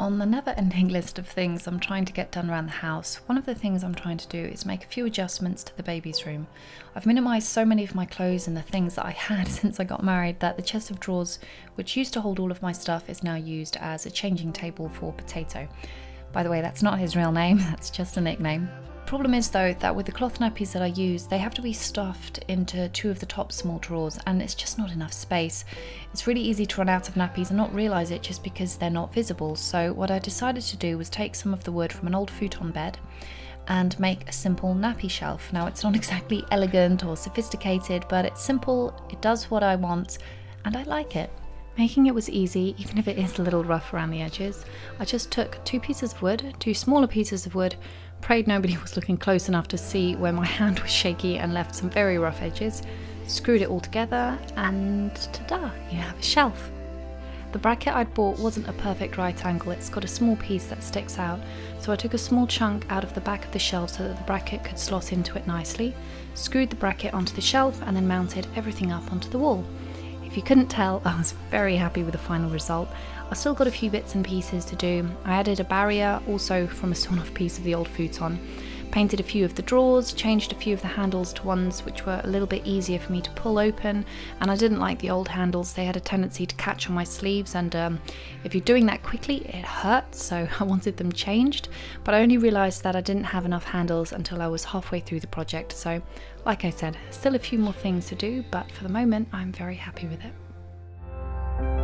On the never-ending list of things I'm trying to get done around the house, one of the things I'm trying to do is make a few adjustments to the baby's room. I've minimised so many of my clothes and the things that I had since I got married that the chest of drawers, which used to hold all of my stuff, is now used as a changing table for Potato. By the way, that's not his real name, that's just a nickname. The problem is though that with the cloth nappies that I use, they have to be stuffed into two of the top small drawers and it's just not enough space. It's really easy to run out of nappies and not realise it just because they're not visible. So what I decided to do was take some of the wood from an old futon bed and make a simple nappy shelf. Now it's not exactly elegant or sophisticated, but it's simple, it does what I want and I like it. Making it was easy, even if it is a little rough around the edges. I just took two pieces of wood, two smaller pieces of wood, prayed nobody was looking close enough to see where my hand was shaky and left some very rough edges, screwed it all together and ta-da, you have a shelf. The bracket I'd bought wasn't a perfect right angle, it's got a small piece that sticks out, so I took a small chunk out of the back of the shelf so that the bracket could slot into it nicely, screwed the bracket onto the shelf and then mounted everything up onto the wall. If you couldn't tell, I was very happy with the final result. I've still got a few bits and pieces to do. I added a barrier, also from a sawn off piece of the old futon, painted a few of the drawers, changed a few of the handles to ones which were a little bit easier for me to pull open, and I didn't like the old handles, they had a tendency to catch on my sleeves and if you're doing that quickly it hurts, so I wanted them changed, but I only realised that I didn't have enough handles until I was halfway through the project, so like I said, still a few more things to do, but for the moment I'm very happy with it.